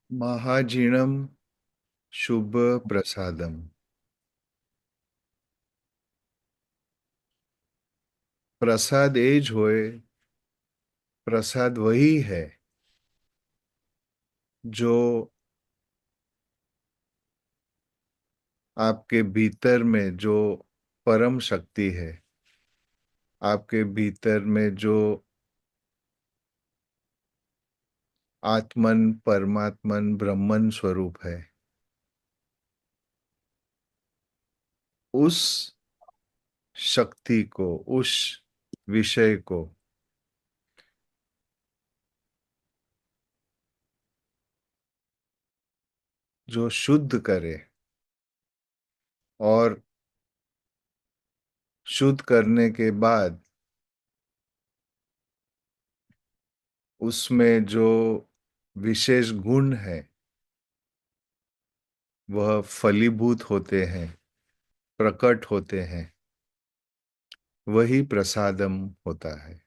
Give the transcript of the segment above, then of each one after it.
महाजीणम शुभ प्रसादम। प्रसाद as होए। प्रसाद वही है जो आपके भीतर में जो परम शक्ति है, आपके भीतर में जो आत्मन परमात्मन ब्रह्मन स्वरूप है, उस शक्ति को, उस विषय को जो शुद्ध करे और शुद्ध करने के बाद उसमें जो विशेष गुण है वह फलीभूत होते हैं, प्रकट होते हैं, वही प्रसादम होता है।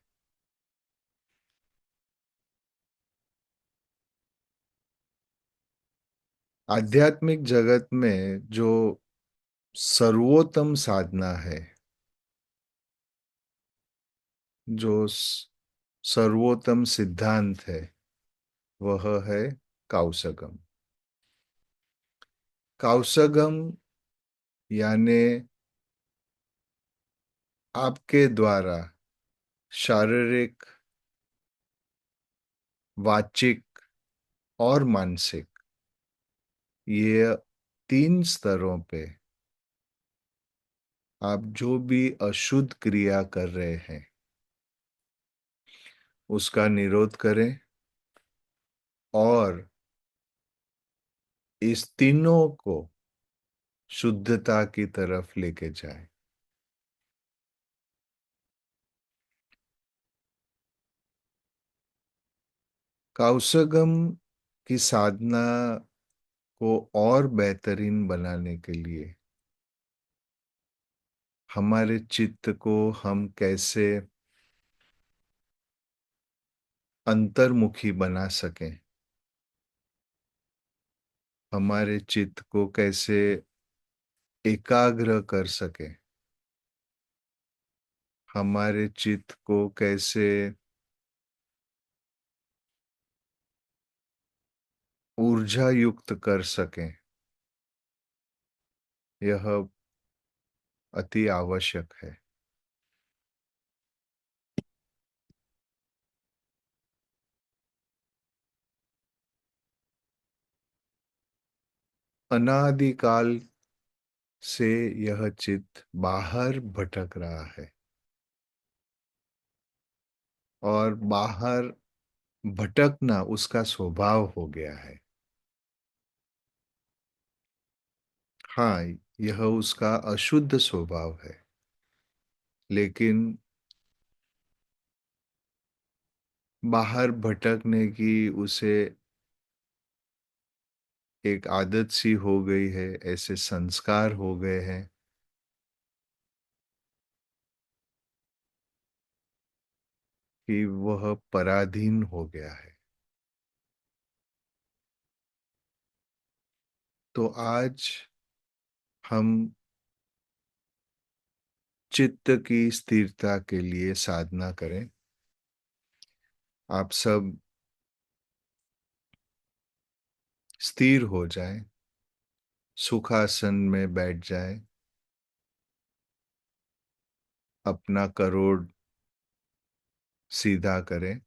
आध्यात्मिक जगत में जो सर्वोत्तम साधना है, जो सर्वोत्तम सिद्धांत है, वह है कौशगम। कौशगम यानी आपके द्वारा शारीरिक, वाचिक और मानसिक, ये तीन स्तरों पे आप जो भी अशुद्ध क्रिया कर रहे हैं उसका निरोध करें और इस तीनों को शुद्धता की तरफ लेके जाए। कौशगम की साधना को और बेहतरीन बनाने के लिए हमारे चित्त को हम कैसे अंतर्मुखी बना सकें, हमारे चित्त को कैसे एकाग्र कर सकें, हमारे चित्त को कैसे ऊर्जा युक्त कर सकें, यह अति आवश्यक है। अनादिकाल से यह चित्त बाहर भटक रहा है और बाहर भटकना उसका स्वभाव हो गया है। हाँ, यह उसका अशुद्ध स्वभाव है, लेकिन बाहर भटकने की उसे एक आदत सी हो गई है, ऐसे संस्कार हो गए हैं कि वह पराधीन हो गया है। तो आज हम चित्त की स्थिरता के लिए साधना करें। आप सब स्थिर हो जाएं, सुखासन में बैठ जाएं, अपना करोड़ सीधा करें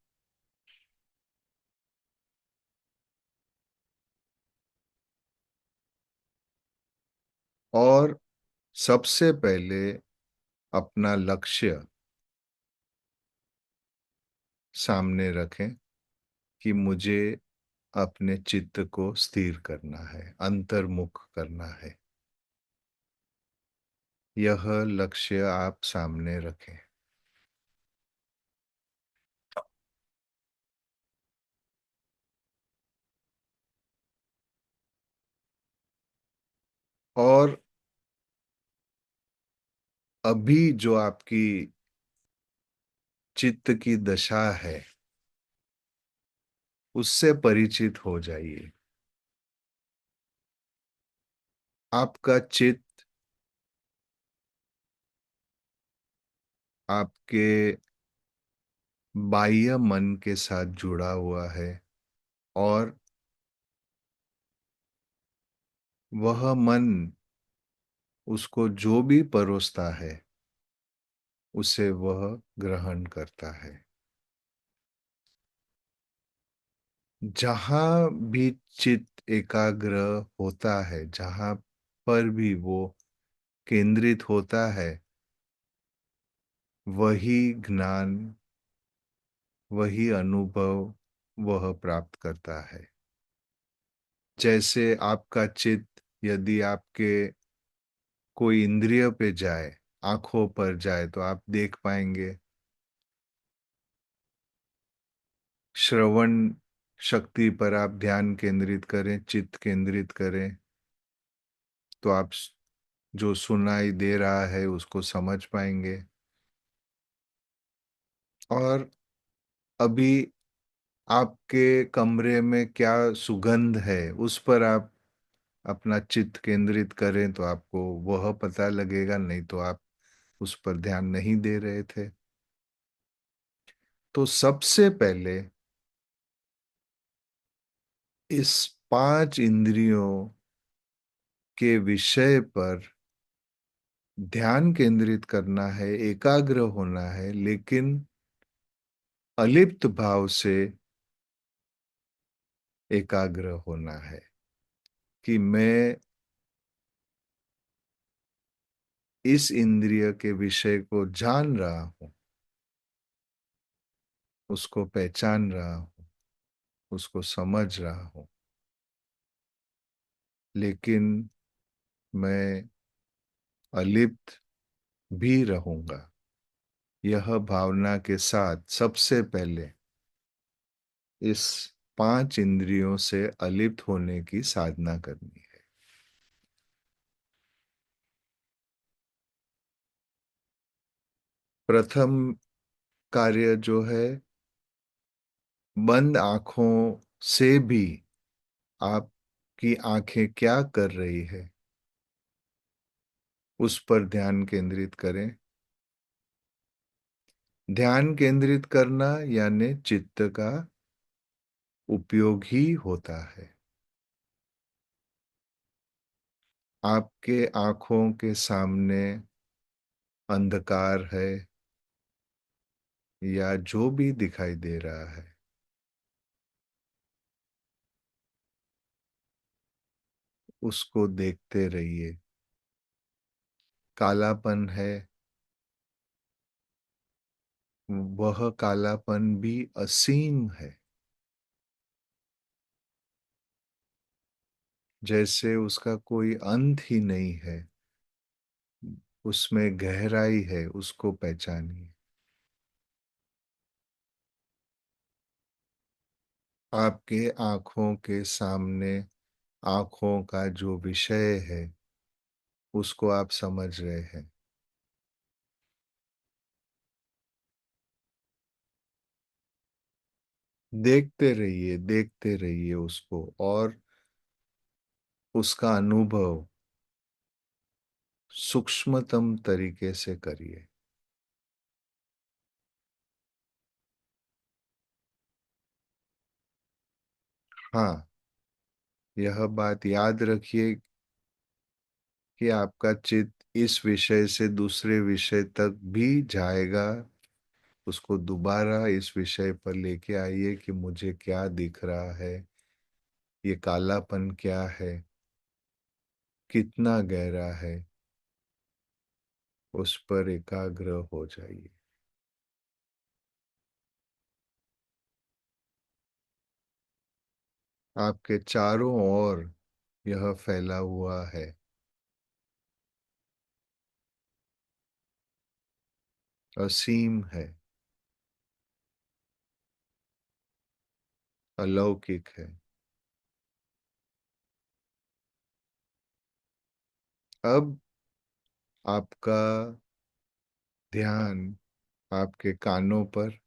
और सबसे पहले अपना लक्ष्य सामने रखें कि मुझे अपने चित्त को स्थिर करना है, अंतर्मुख करना है। यह लक्ष्य आप सामने रखें और अभी जो आपकी चित्त की दशा है उससे परिचित हो जाइए। आपका चित्त आपके बाह्य मन के साथ जुड़ा हुआ है और वह मन उसको जो भी परोसता है उसे वह ग्रहण करता है। जहाँ भी चित्त एकाग्र होता है, जहाँ पर भी वो केंद्रित होता है, वही ज्ञान, वही अनुभव वह प्राप्त करता है। जैसे आपका चित्त यदि आपके कोई इंद्रिय पे जाए, आंखों पर जाए तो आप देख पाएंगे। श्रवण शक्ति पर आप ध्यान केंद्रित करें, चित्त केंद्रित करें, तो आप जो सुनाई दे रहा है उसको समझ पाएंगे। और अभी आपके कमरे में क्या सुगंध है उस पर आप अपना चित्त केंद्रित करें तो आपको वह पता लगेगा, नहीं तो आप उस पर ध्यान नहीं दे रहे थे। तो सबसे पहले इस 5 इंद्रियों के विषय पर ध्यान केंद्रित करना है, एकाग्र होना है, लेकिन अलिप्त भाव से एकाग्र होना है कि मैं इस इंद्रिय के विषय को जान रहा हूं, उसको पहचान रहा हूं, उसको समझ रहा हूं, लेकिन मैं अलिप्त भी रहूंगा। यह भावना के साथ सबसे पहले इस 5 इंद्रियों से अलिप्त होने की साधना करनी है। प्रथम कार्य जो है, बंद आंखों से भी आपकी आंखें क्या कर रही है उस पर ध्यान केंद्रित करें। ध्यान केंद्रित करना यानी चित्त का उपयोग ही होता है। आपके आंखों के सामने अंधकार है या जो भी दिखाई दे रहा है, उसको देखते रहिए। कालापन है, वह कालापन भी असीम है, जैसे उसका कोई अंत ही नहीं है। उसमें गहराई है, उसको पहचानिए। आपके आंखों के सामने आंखों का जो विषय है उसको आप समझ रहे हैं। देखते रहिए उसको, और उसका अनुभव सूक्ष्मतम तरीके से करिए। हाँ, यह बात याद रखिए कि आपका चित्त इस विषय से दूसरे विषय तक भी जाएगा। उसको दोबारा इस विषय पर लेके आइए कि मुझे क्या दिख रहा है, ये कालापन क्या है, कितना गहरा है, उस पर एकाग्र हो जाइए। आपके चारों ओर यह फैला हुआ है, असीम है, अलौकिक है। अब आपका ध्यान आपके कानों पर,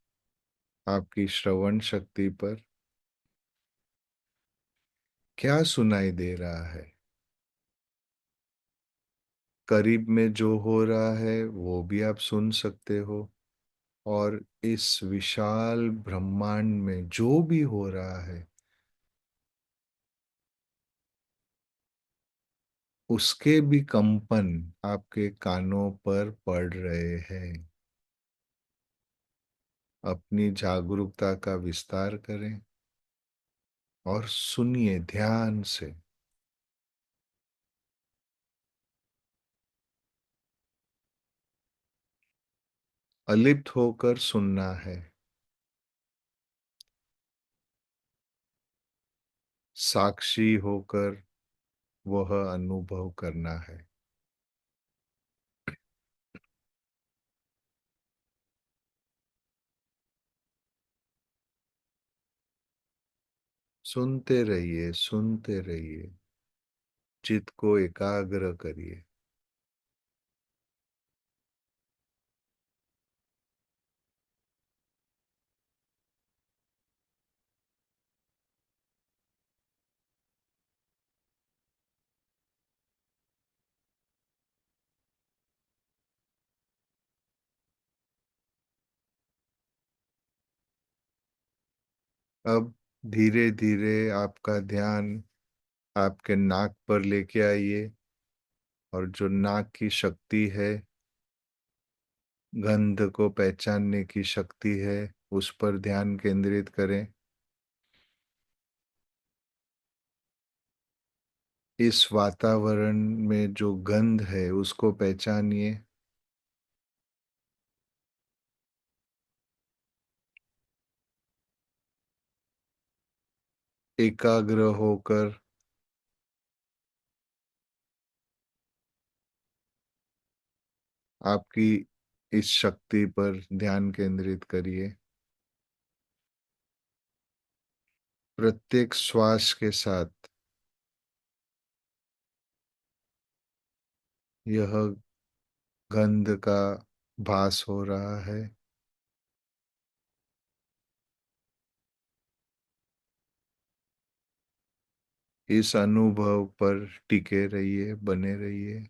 आपकी श्रवण शक्ति पर क्या सुनाई दे रहा है करीब में जो हो रहा है वो भी आप सुन सकते हो, और इस विशाल ब्रह्मांड में जो भी हो रहा है उसके भी कंपन आपके कानों पर पड़ रहे हैं। अपनी जागरूकता का विस्तार करें और सुनिए ध्यान से। अलिप्त होकर सुनना है, साक्षी होकर वह अनुभव करना है। सुनते रहिए, सुनते रहिए, चित्त को एकाग्र करिए। अब धीरे धीरे आपका ध्यान आपके नाक पर लेके आइए, और जो नाक की शक्ति है, गंध को पहचानने की शक्ति है, उस पर ध्यान केंद्रित करें। इस वातावरण में जो गंध है उसको पहचानिए। एकाग्र होकर आपकी इस शक्ति पर ध्यान केंद्रित करिए। प्रत्येक श्वास के साथ यह गंध का भास हो रहा है। इस अनुभव पर टिके रहिए, बने रहिए।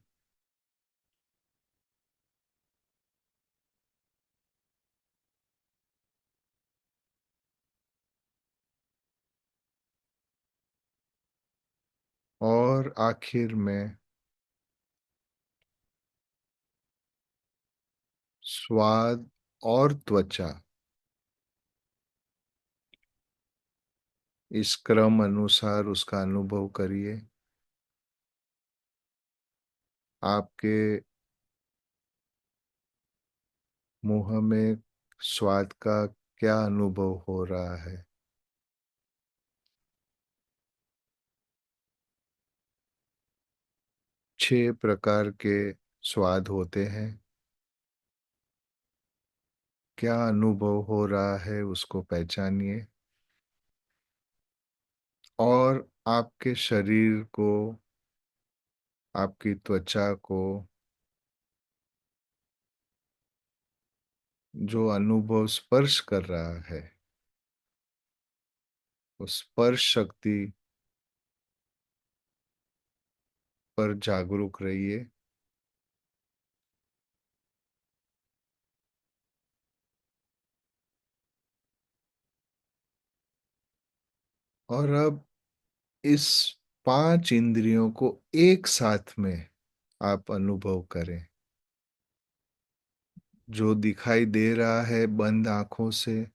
और आखिर में स्वाद और त्वचा, इस क्रम अनुसार उसका अनुभव करिए। आपके मुंह में स्वाद का क्या अनुभव हो रहा है? 6 प्रकार के स्वाद होते हैं। क्या अनुभव हो रहा है उसको पहचानिए, और आपके शरीर को, आपकी त्वचा को जो अनुभव स्पर्श कर रहा है, उस स्पर्श शक्ति पर जागरूक रहिए। और अब इस 5 इंद्रियों को एक साथ में आप अनुभव करें। जो दिखाई दे रहा है बंद आंखों से,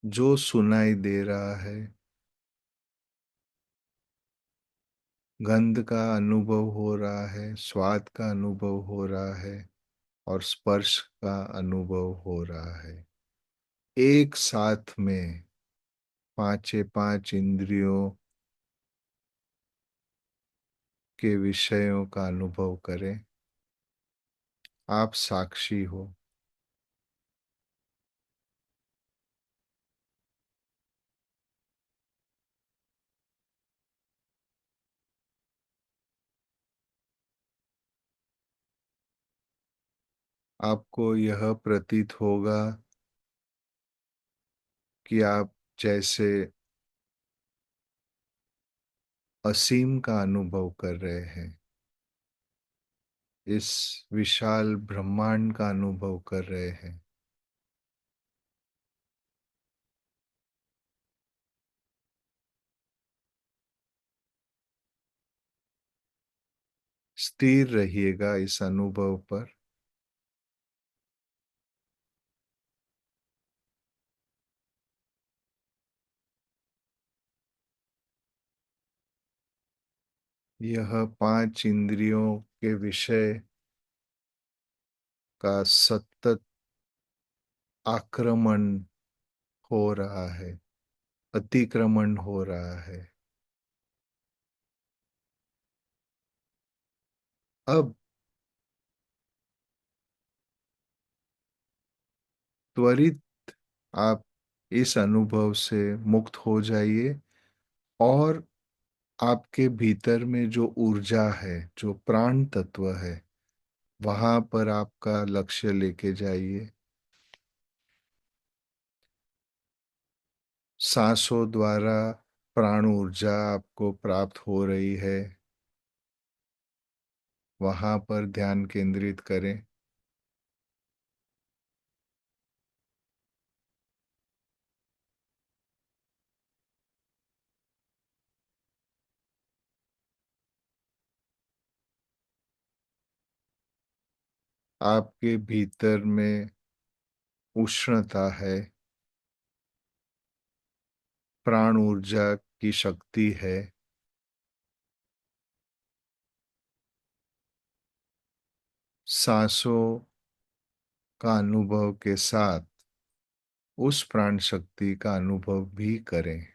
जो सुनाई दे रहा है, गंध का अनुभव हो रहा है, स्वाद का अनुभव हो रहा है, और स्पर्श का अनुभव हो रहा है, एक साथ में पांचे 5 इंद्रियों के विषयों का अनुभव करें। आप साक्षी हो। आपको यह प्रतीत होगा कि आप जैसे असीम का अनुभव कर रहे हैं। इस विशाल ब्रह्मांड का अनुभव कर रहे हैं। स्थिर रहिएगा इस अनुभव पर। यह पांच इंद्रियों के विषय का सतत आक्रमण हो रहा है, अतिक्रमण हो रहा है। अब त्वरित आप इस अनुभव से मुक्त हो जाइए और आपके भीतर में जो ऊर्जा है, जो प्राण तत्व है, वहां पर आपका लक्ष्य लेके जाइए। सांसों द्वारा प्राण ऊर्जा आपको प्राप्त हो रही है, वहां पर ध्यान केंद्रित करें। आपके भीतर में उष्णता है, प्राण ऊर्जा की शक्ति है। सांसों का अनुभव के साथ उस प्राण शक्ति का अनुभव भी करें।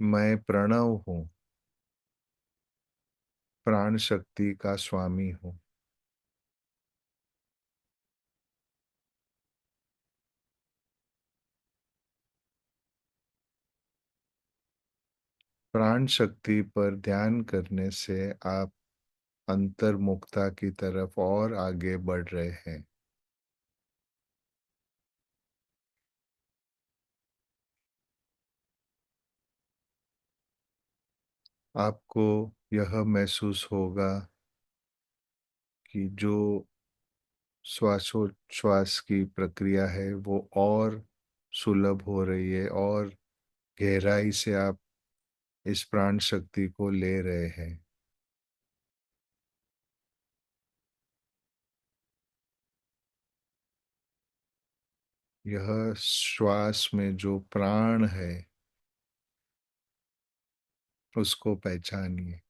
मैं प्रणव हूँ, प्राण शक्ति का स्वामी हूँ। प्राण शक्ति पर ध्यान करने से आप अंतर्मुखता की तरफ और आगे बढ़ रहे हैं। आपको यह महसूस होगा कि जो श्वासोच्छ्वास की प्रक्रिया है वो और सुलभ हो रही है और गहराई से आप इस प्राण शक्ति को ले रहे हैं। यह श्वास में जो प्राण है उसको पहचानिए।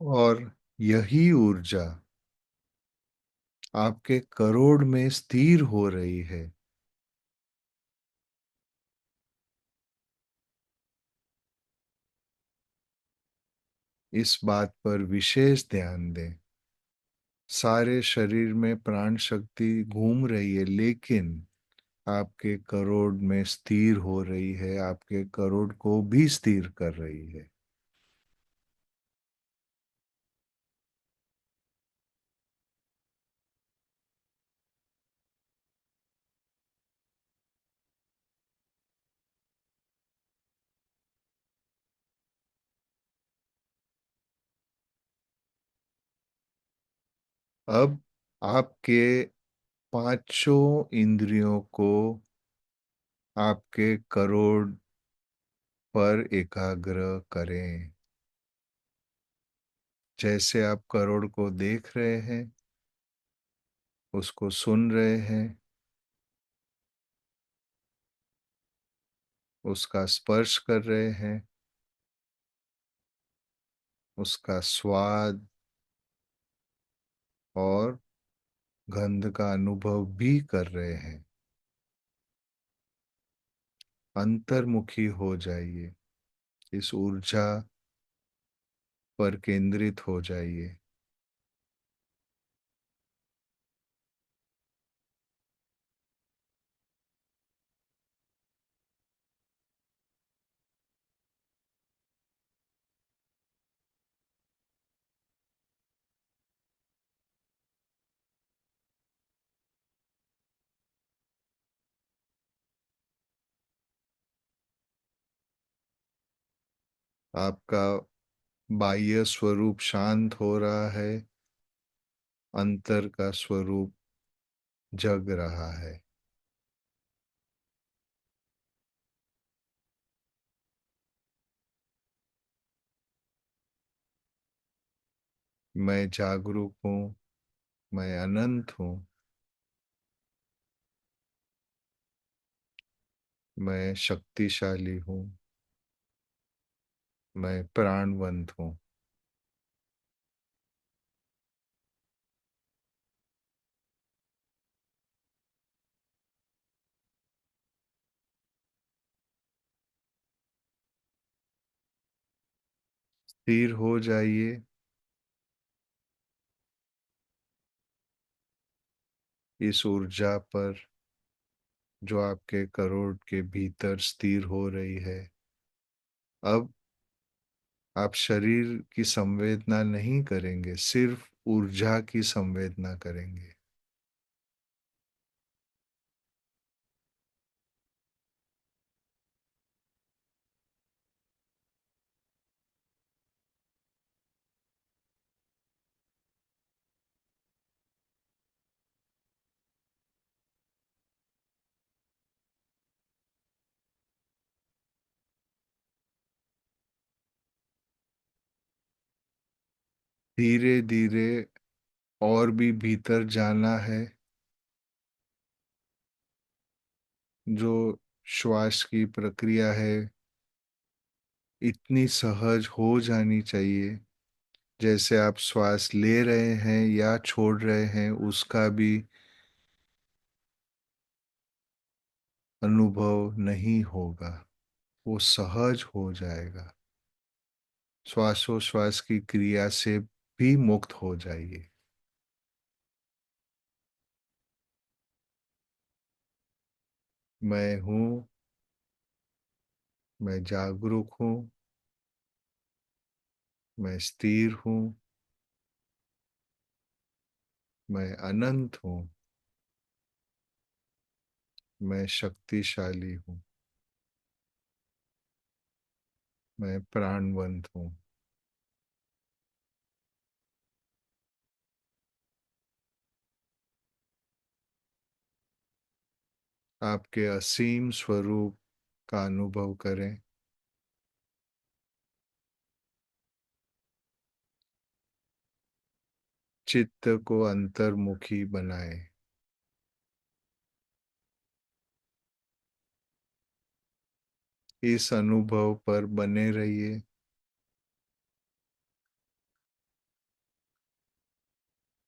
और यही ऊर्जा आपके करोड़ में स्थिर हो रही है। इस बात पर विशेष ध्यान दें। सारे शरीर में प्राण शक्ति घूम रही है, लेकिन आपके करोड़ में स्थिर हो रही है, आपके करोड़ को भी स्थिर कर रही है। अब आपके पांचों इंद्रियों को आपके करोड़ पर एकाग्र करें। जैसे आप करोड़ को देख रहे हैं, उसको सुन रहे हैं, उसका स्पर्श कर रहे हैं, उसका स्वाद और गंध का अनुभव भी कर रहे हैं। अंतर्मुखी हो जाइए, इस ऊर्जा पर केंद्रित हो जाइए। आपका बाह्य स्वरूप शांत हो रहा है, अंतर का स्वरूप जग रहा है। मैं जागरूक हूँ, मैं अनंत हूँ, मैं शक्तिशाली हूँ, मैं प्राणवंत हूँ। स्थिर हो जाइए इस ऊर्जा पर जो आपके करोड़ के भीतर स्थिर हो रही है। अब आप शरीर की संवेदना नहीं करेंगे, सिर्फ ऊर्जा की संवेदना करेंगे। धीरे धीरे और भी भीतर जाना है। जो श्वास की प्रक्रिया है इतनी सहज हो जानी चाहिए, जैसे आप श्वास ले रहे हैं या छोड़ रहे हैं उसका भी अनुभव नहीं होगा। वो सहज हो जाएगा। श्वासोश्वास की क्रिया से भी मुक्त हो जाइए। मैं हूँ, मैं जागरूक हूँ, मैं स्थिर हूँ, मैं अनंत हूँ, मैं शक्तिशाली हूँ, मैं प्राणवंत हूँ। आपके असीम स्वरूप का अनुभव करें। चित्त को अंतर्मुखी बनाएं। इस अनुभव पर बने रहिए।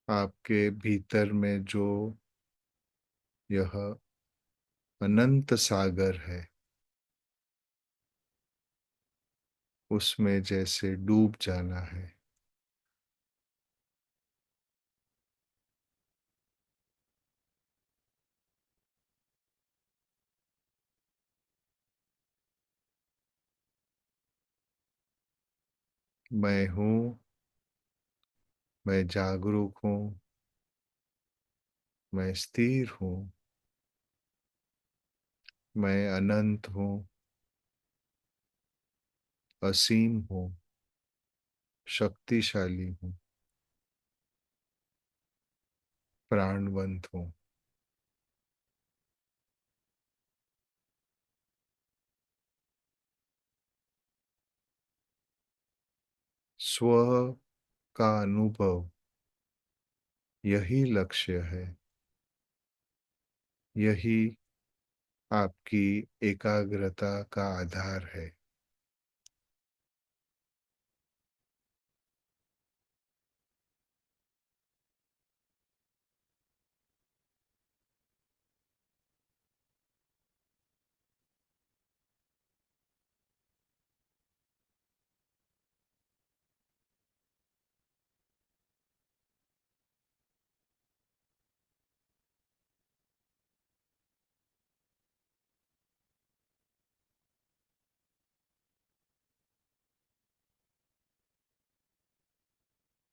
आपके भीतर में जो यह अनंत सागर है उसमें जैसे डूब जाना है। मैं हूँ, मैं जागरूक हूँ, मैं स्थिर हूँ, मैं अनंत हूँ, असीम हूँ, शक्तिशाली हूँ, प्राणवंत हूँ। स्व का अनुभव यही लक्ष्य है। यही आपकी एकाग्रता का आधार है।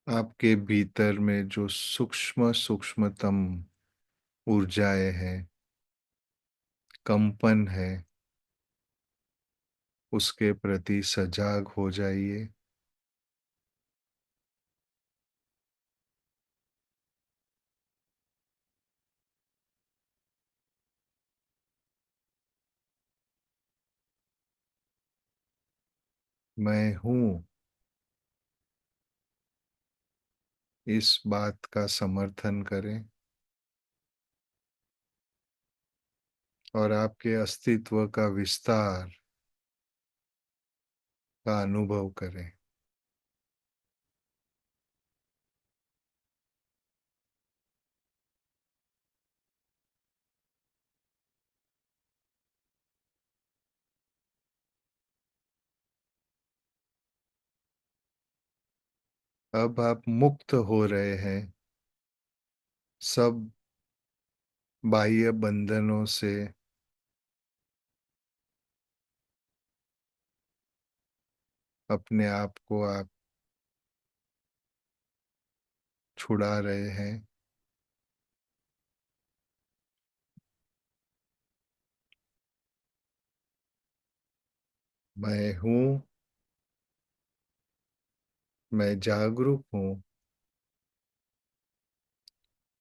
आपके भीतर में जो सूक्ष्म सूक्ष्मतम ऊर्जाएं हैं, कंपन है, उसके प्रति सजग हो जाइए। मैं हूँ, इस बात का समर्थन करें और आपके अस्तित्व का विस्तार का अनुभव करें। अब आप मुक्त हो रहे हैं सब बाह्य बंधनों से। अपने आप को आप छुड़ा रहे हैं। मैं हूँ, मैं जागरूक हूँ,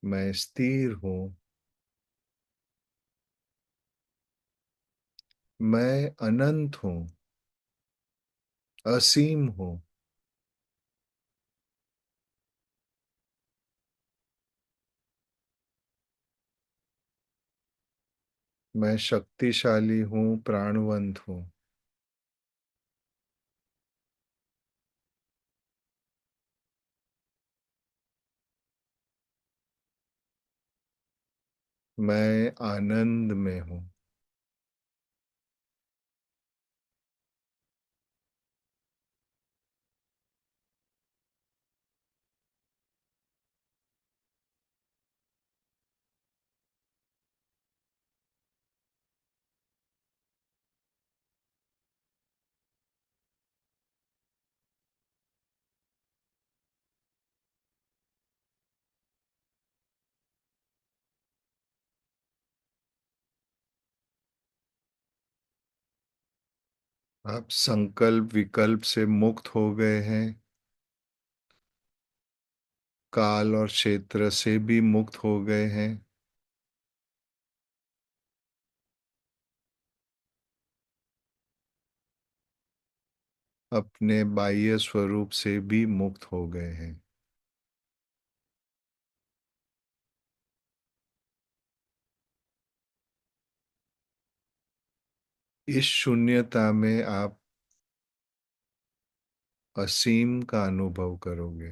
मैं स्थिर हूँ, मैं अनंत हूँ, असीम हूँ। मैं शक्तिशाली हूँ, प्राणवंत हूँ। मैं आनंद में हूँ। आप संकल्प विकल्प से मुक्त हो गए हैं। काल और क्षेत्र से भी मुक्त हो गए हैं। अपने बाह्य स्वरूप से भी मुक्त हो गए हैं। इस शून्यता में आप असीम का अनुभव करोगे।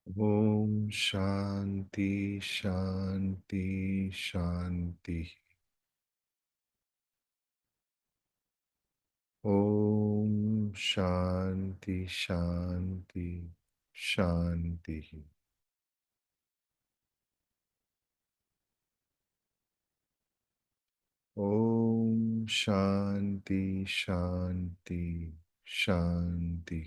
ओम शांति शांति शांति। ओम शांति शांति शांति। ओम शांति शांति शांति।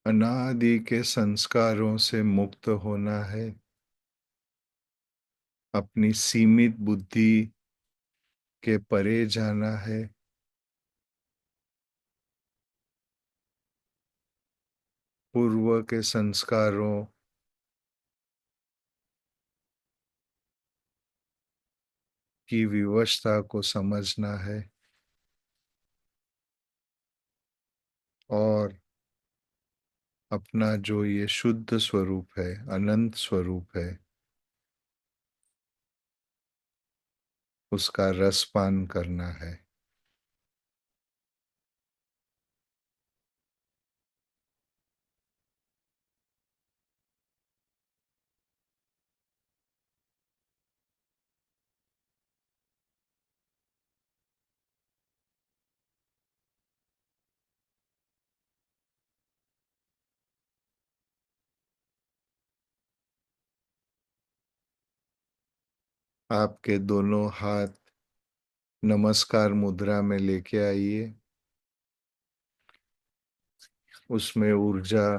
अनादि के संस्कारों से मुक्त होना है। अपनी सीमित बुद्धि के परे जाना है। पूर्व के संस्कारों की विवशता को समझना है और अपना जो ये शुद्ध स्वरूप है, अनंत स्वरूप है, उसका रसपान करना है। आपके दोनों हाथ नमस्कार मुद्रा में लेके आइए। उसमें ऊर्जा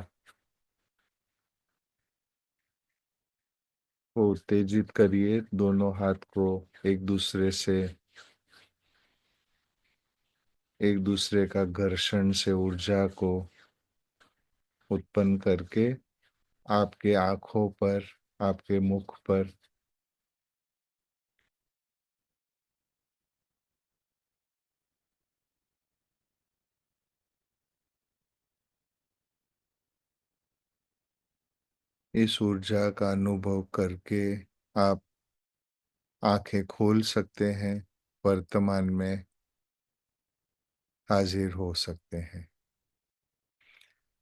को उत्तेजित करिए। दोनों हाथ को एक दूसरे से, एक दूसरे का घर्षण से ऊर्जा को उत्पन्न करके आपके आंखों पर, आपके मुख पर इस ऊर्जा का अनुभव करके आप आंखें खोल सकते हैं, वर्तमान में हाजिर हो सकते हैं।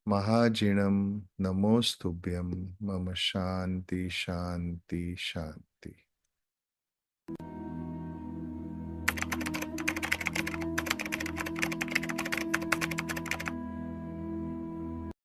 महाजिणम नमोस्तुभ्यं। मम शांति शांति शांति।